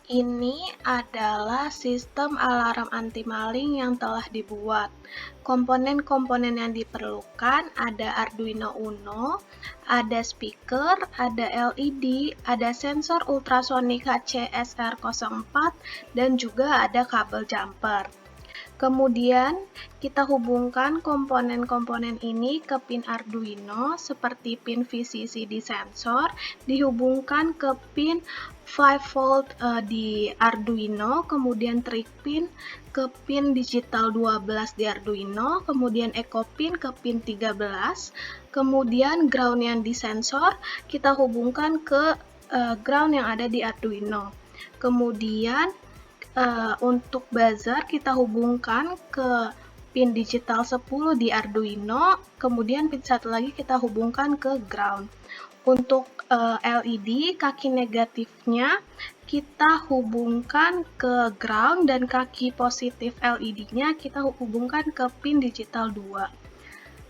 Ini adalah sistem alarm anti maling yang telah dibuat. Komponen-komponen yang diperlukan ada Arduino Uno, ada speaker, ada LED, ada sensor ultrasonik HCSR04, dan juga ada kabel jumper. Kemudian, kita hubungkan komponen-komponen ini ke pin Arduino, seperti pin VCC di sensor, dihubungkan ke pin 5V di Arduino, kemudian trig pin ke pin digital 12 di Arduino, kemudian echo pin ke pin 13, kemudian ground yang di sensor kita hubungkan ke ground yang ada di Arduino. Kemudian untuk buzzer kita hubungkan ke pin digital 10 di Arduino, kemudian pin satu lagi kita hubungkan ke ground. Untuk LED, kaki negatifnya kita hubungkan ke ground dan kaki positif LED-nya kita hubungkan ke pin digital 2.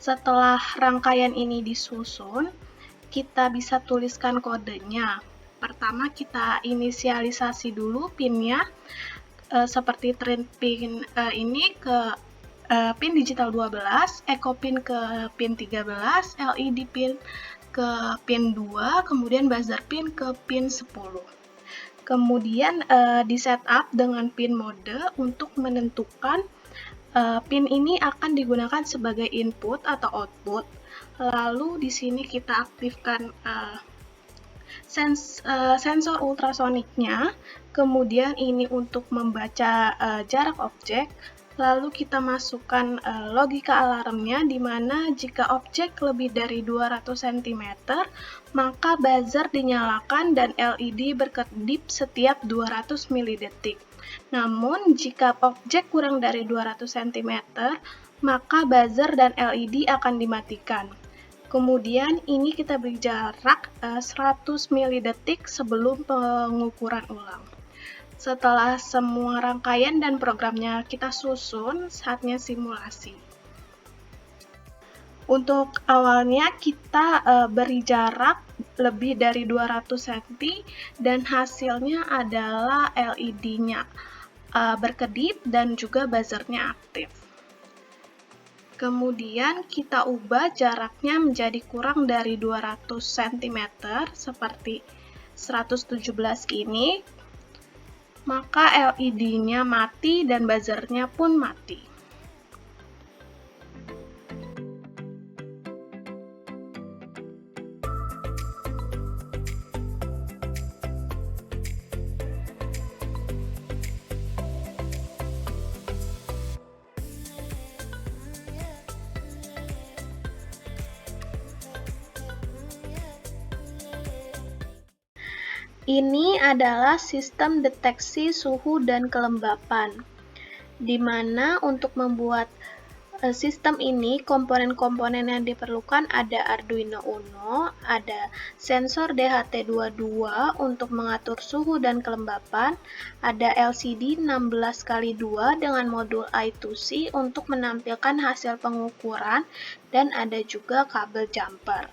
Setelah rangkaian ini disusun, kita bisa tuliskan kodenya. Pertama kita inisialisasi dulu pinnya, seperti trend pin ini ke pin digital 12, echo pin ke pin 13, LED pin ke pin 2, kemudian buzzer pin ke pin 10. Kemudian di setup dengan pin mode untuk menentukan pin ini akan digunakan sebagai input atau output. Lalu di sini kita aktifkan sensor ultrasoniknya, kemudian ini untuk membaca jarak objek, lalu kita masukkan logika alarmnya, di mana jika objek lebih dari 200 cm, maka buzzer dinyalakan dan LED berkedip setiap 200 milidetik. Namun, jika objek kurang dari 200 cm, maka buzzer dan LED akan dimatikan. Kemudian ini kita beri jarak 100 milidetik sebelum pengukuran ulang. Setelah semua rangkaian dan programnya kita susun, saatnya simulasi. Untuk awalnya kita beri jarak lebih dari 200 cm dan hasilnya adalah LED-nya berkedip dan juga buzzernya aktif. Kemudian kita ubah jaraknya menjadi kurang dari 200 cm seperti 117 ini, maka LED-nya mati dan buzzernya pun mati. Ini adalah sistem deteksi suhu dan kelembapan, di mana untuk membuat sistem ini, komponen-komponen yang diperlukan ada Arduino Uno, ada sensor DHT22 untuk mengatur suhu dan kelembapan, ada LCD 16x2 dengan modul I2C untuk menampilkan hasil pengukuran, dan ada juga kabel jumper.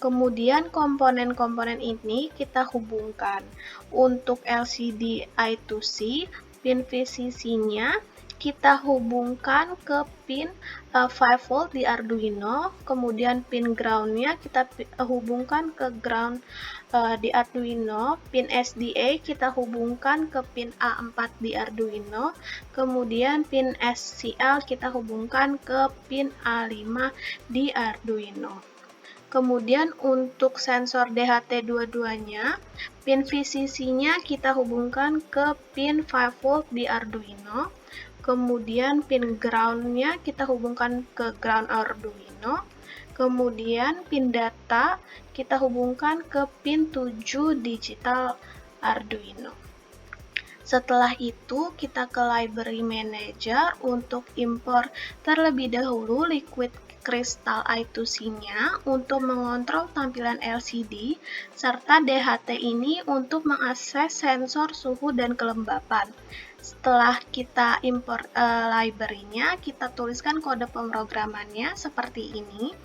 Kemudian komponen-komponen ini kita hubungkan. Untuk LCD I2C, pin VCC-nya kita hubungkan ke pin 5V di Arduino, kemudian pin ground-nya kita hubungkan ke ground di Arduino, pin SDA kita hubungkan ke pin A4 di Arduino, kemudian pin SCL kita hubungkan ke pin A5 di Arduino. Kemudian untuk sensor DHT22-nya, pin VCC-nya kita hubungkan ke pin 5V di Arduino, kemudian pin ground-nya kita hubungkan ke ground Arduino, kemudian pin data kita hubungkan ke pin 7 digital Arduino. Setelah itu, kita ke Library Manager untuk impor terlebih dahulu Liquid Crystal I2C-nya untuk mengontrol tampilan LCD, serta DHT ini untuk mengakses sensor suhu dan kelembapan. Setelah kita import library-nya, kita tuliskan kode pemrogramannya seperti ini.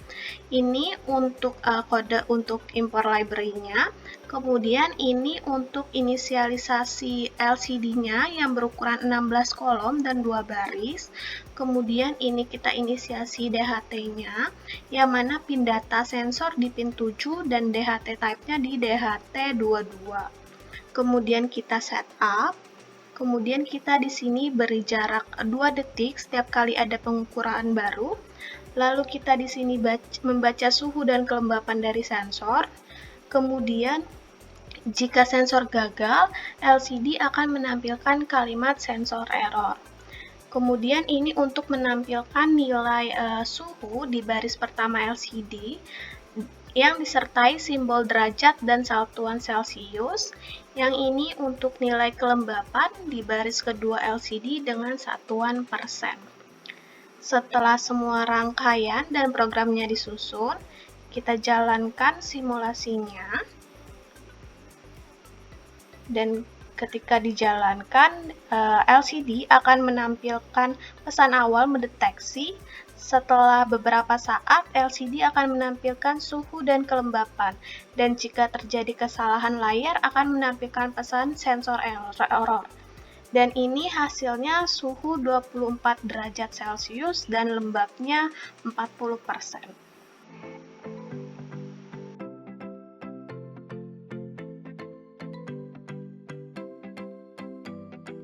Ini untuk kode untuk import library-nya. Kemudian ini untuk inisialisasi LCD-nya yang berukuran 16 kolom dan 2 baris. Kemudian ini kita inisiasi DHT-nya, yang mana pin data sensor di pin 7 dan DHT type-nya di DHT22. Kemudian kita setup. Kemudian kita di sini beri jarak 2 detik setiap kali ada pengukuran baru. Lalu kita di sini membaca suhu dan kelembapan dari sensor. Kemudian, jika sensor gagal, LCD akan menampilkan kalimat sensor error. Kemudian ini untuk menampilkan nilai suhu di baris pertama LCD yang disertai simbol derajat dan satuan Celcius. Yang ini untuk nilai kelembapan di baris kedua LCD dengan satuan persen. Setelah semua rangkaian dan programnya disusun, kita jalankan simulasinya. Dan ketika dijalankan, LCD akan menampilkan pesan awal mendeteksi. Setelah beberapa saat, LCD akan menampilkan suhu dan kelembapan. Dan jika terjadi kesalahan layar, akan menampilkan pesan sensor error. Dan ini hasilnya suhu 24 derajat Celcius dan lembabnya 40%.